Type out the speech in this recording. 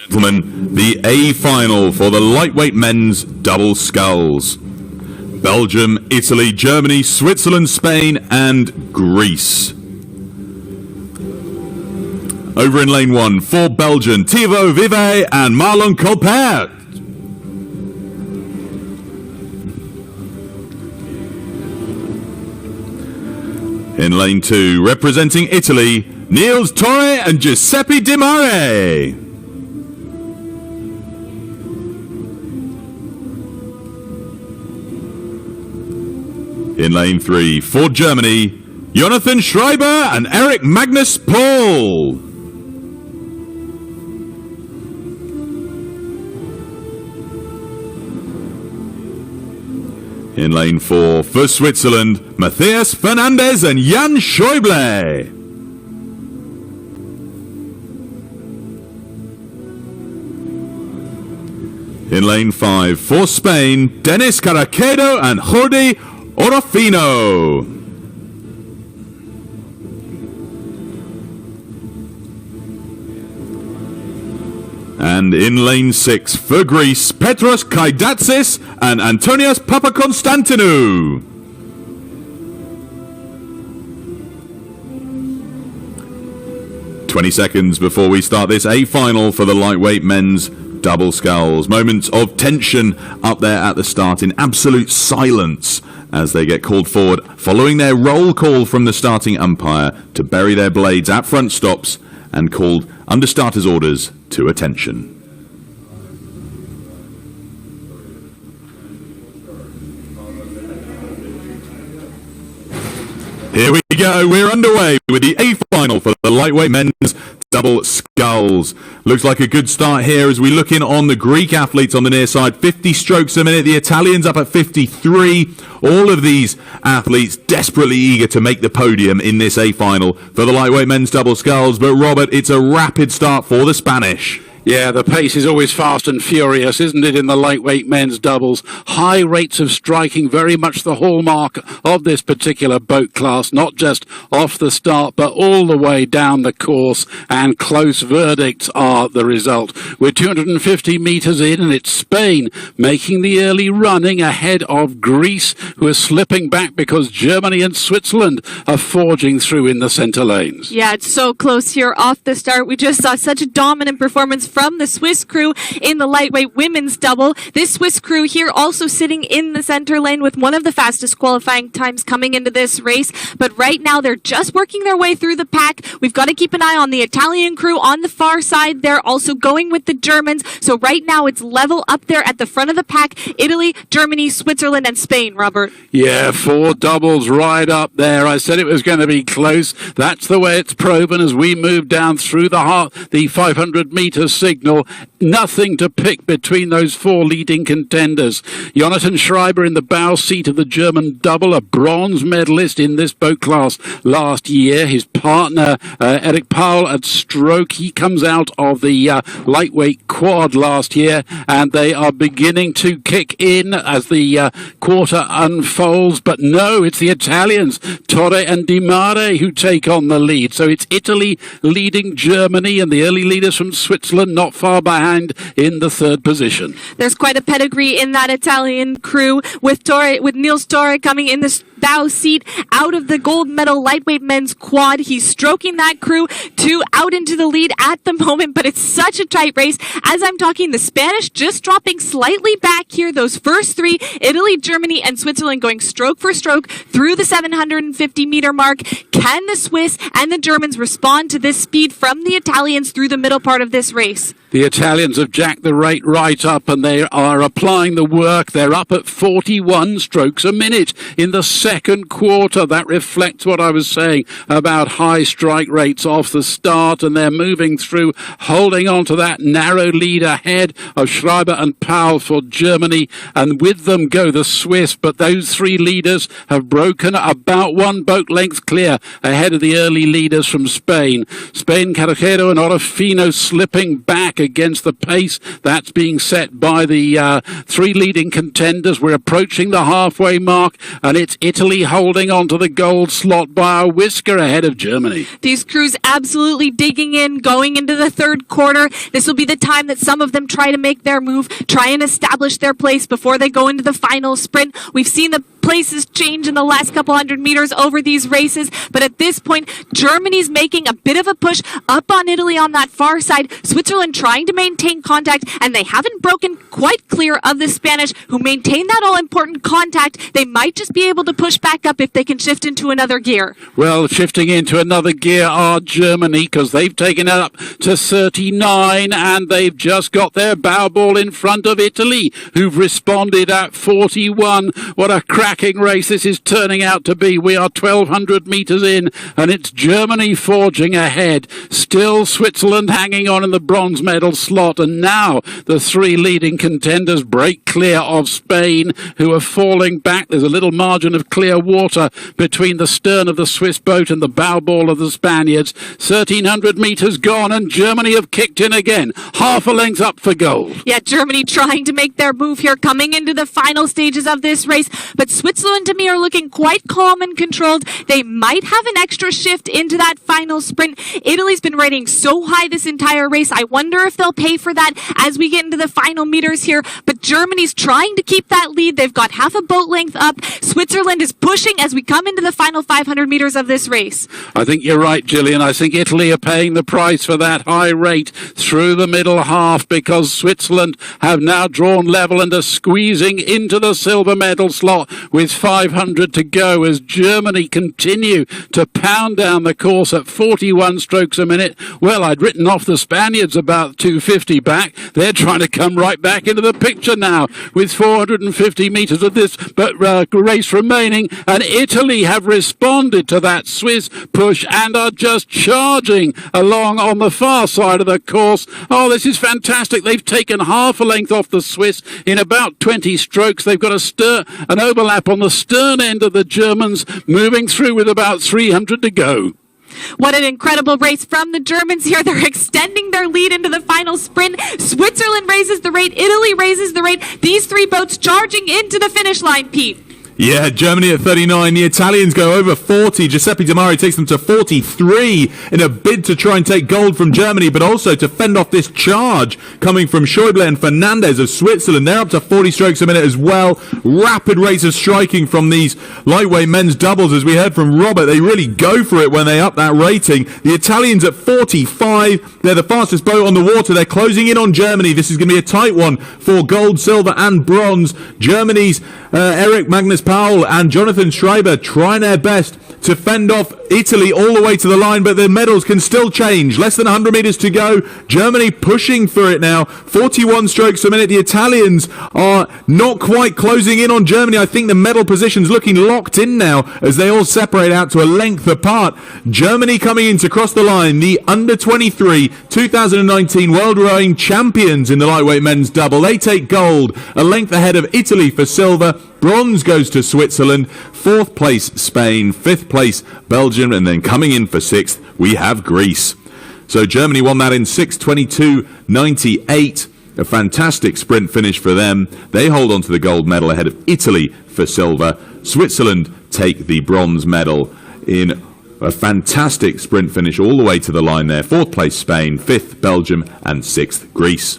Gentlemen, the A final for the lightweight men's double sculls. Belgium, Italy, Germany, Switzerland, Spain, and Greece. Over in lane 1, for Belgium, Thibaut Vivet and Marlon Colpert. In lane 2, representing Italy, Niels Torre and Giuseppe Di Mare. In lane 3, for Germany, Jonathan Schreiber and Eric Magnus Paul. In lane 4, for Switzerland, Matthias Fernandez and Jan Schäuble. In lane 5, for Spain, Denis Caraquedo and Jordi Orofino. And in lane 6, for Greece, Petros Kaidatsis and Antonios Papakonstantinou. "20 seconds before we start this A final for the lightweight men's double sculls. Moments of tension up there at the start in absolute silence as they get called forward following their roll call from the starting umpire to bury their blades at front stops and called under starters orders to attention. Here we go, we're underway with the A final for the lightweight men's double sculls. Looks like a good start here as we look in on the Greek athletes on the near side. 50 strokes a minute, the Italians up at 53. All of these athletes desperately eager to make the podium in this A final for the lightweight men's double sculls. But Robert, it's a rapid start for the Spanish. Yeah, the pace is always fast and furious, isn't it, in the lightweight men's doubles? High rates of striking, very much the hallmark of this particular boat class, not just off the start, but all the way down the course, and close verdicts are the result. We're 250 metres in, and it's Spain making the early running ahead of Greece, who are slipping back because Germany and Switzerland are forging through in the centre lanes. Yeah, it's so close here off the start. We just saw such a dominant performance from the Swiss crew in the lightweight women's double. This Swiss crew here also sitting in the center lane with one of the fastest qualifying times coming into this race. But right now they're just working their way through the pack. We've got to keep an eye on the Italian crew on the far side. They're also going with the Germans. So right now it's level up there at the front of the pack. Italy, Germany, Switzerland, and Spain, Robert. Yeah, 4 doubles right up there. I said it was going to be close. That's the way it's proven as we move down through the 500 metres signal. Nothing to pick between those 4 leading contenders. Jonathan Schreiber in the bow seat of the German double, a bronze medalist in this boat class last year. His partner, Eric Paul at stroke, he comes out of the lightweight quad last year, and they are beginning to kick in as the quarter unfolds. But no, it's the Italians, Torre and Di Mare, who take on the lead. So it's Italy leading Germany, and the early leaders from Switzerland not far behind in the 3rd position. There's quite a pedigree in that Italian crew with Niels Torre coming in this bow seat out of the gold medal lightweight men's quad. He's stroking that crew out into the lead at the moment, but it's such a tight race. As I'm talking, the Spanish just dropping slightly back here. Those first 3, Italy, Germany, and Switzerland going stroke for stroke through the 750 meter mark. Can the Swiss and the Germans respond to this speed from the Italians through the middle part of this race? The Italians have jacked the rate right up, and they are applying the work. They're up at 41 strokes a minute in the second quarter. That reflects what I was saying about high strike rates off the start, and they're moving through, holding on to that narrow lead ahead of Schreiber and Paul for Germany, and with them go the Swiss. But those 3 leaders have broken about 1 boat length clear ahead of the early leaders from Spain. Spain, Caraquedo and Orofino slipping back against the pace that's being set by the 3 leading contenders. We're approaching the halfway mark, and it's Italy Italy holding on to the gold slot by a whisker ahead of Germany. These crews absolutely digging in, going into the third quarter. This will be the time that some of them try to make their move, try and establish their place before they go into the final sprint. We've seen the places change in the last couple hundred meters over these races, but at this point, Germany's making a bit of a push up on Italy on that far side. Switzerland trying to maintain contact, and they haven't broken quite clear of the Spanish, who maintain that all-important contact. They might just be able to push back up if they can shift into another gear. Well, shifting into another gear are Germany, because they've taken it up to 39, and they've just got their bow ball in front of Italy, who've responded at 41. What a cracking race this is turning out to be. We are 1,200 metres in, and it's Germany forging ahead. Still Switzerland hanging on in the bronze medal slot, and now the three leading contenders break clear of Spain, who are falling back. There's a little margin of clear water between the stern of the Swiss boat and the bow ball of the Spaniards. 1,300 metres gone, and Germany have kicked in again. Half a length up for gold. Yeah, Germany trying to make their move here, coming into the final stages of this race, but Switzerland to me are looking quite calm and controlled. They might have an extra shift into that final sprint. Italy's been riding so high this entire race. I wonder if they'll pay for that as we get into the final meters here, but Germany's trying to keep that lead. They've got half a boat length up. Switzerland is pushing as we come into the final 500 meters of this race. I think you're right, Gillian. I think Italy are paying the price for that high rate through the middle half, because Switzerland have now drawn level and are squeezing into the silver medal slot with 500 to go as Germany continue to pound down the course at 41 strokes a minute. Well, I'd written off the Spaniards about 250 back. They're trying to come right back into the picture now with 450 metres of this race remaining, and Italy have responded to that Swiss push and are just charging along on the far side of the course. Oh, this is fantastic. They've taken half a length off the Swiss in about 20 strokes. They've got an overlap on the stern end of the Germans, moving through with about 300 to go. What an incredible race from the Germans here. They're extending their lead into the final sprint. Switzerland raises the rate. Italy raises the rate. These three boats charging into the finish line, Pete. Yeah, Germany at 39. The Italians go over 40. Giuseppe Di Mario takes them to 43 in a bid to try and take gold from Germany, but also to fend off this charge coming from Schäuble and Fernandez of Switzerland. They're up to 40 strokes a minute as well. Rapid rates of striking from these lightweight men's doubles. As we heard from Robert, they really go for it when they up that rating. The Italians at 45. They're the fastest boat on the water. They're closing in on Germany. This is going to be a tight one for gold, silver and bronze. Germany's Eric Magnus Powell and Jonathan Schreiber trying their best to fend off Italy all the way to the line, but the medals can still change. Less than 100 metres to go. Germany pushing for it now. 41 strokes a minute. The Italians are not quite closing in on Germany. I think the medal position's looking locked in now as they all separate out to a length apart. Germany coming in to cross the line. The under-23 2019 World Rowing Champions in the lightweight men's double. They take gold, a length ahead of Italy for silver. Bronze goes to Switzerland. Fourth place, Spain. Fifth place, Belgium. And then coming in for sixth, we have Greece. So Germany won that in 6:22.98. A fantastic sprint finish for them. They hold on to the gold medal ahead of Italy for silver. Switzerland take the bronze medal in a fantastic sprint finish all the way to the line there. Fourth place, Spain. Fifth, Belgium. And sixth, Greece.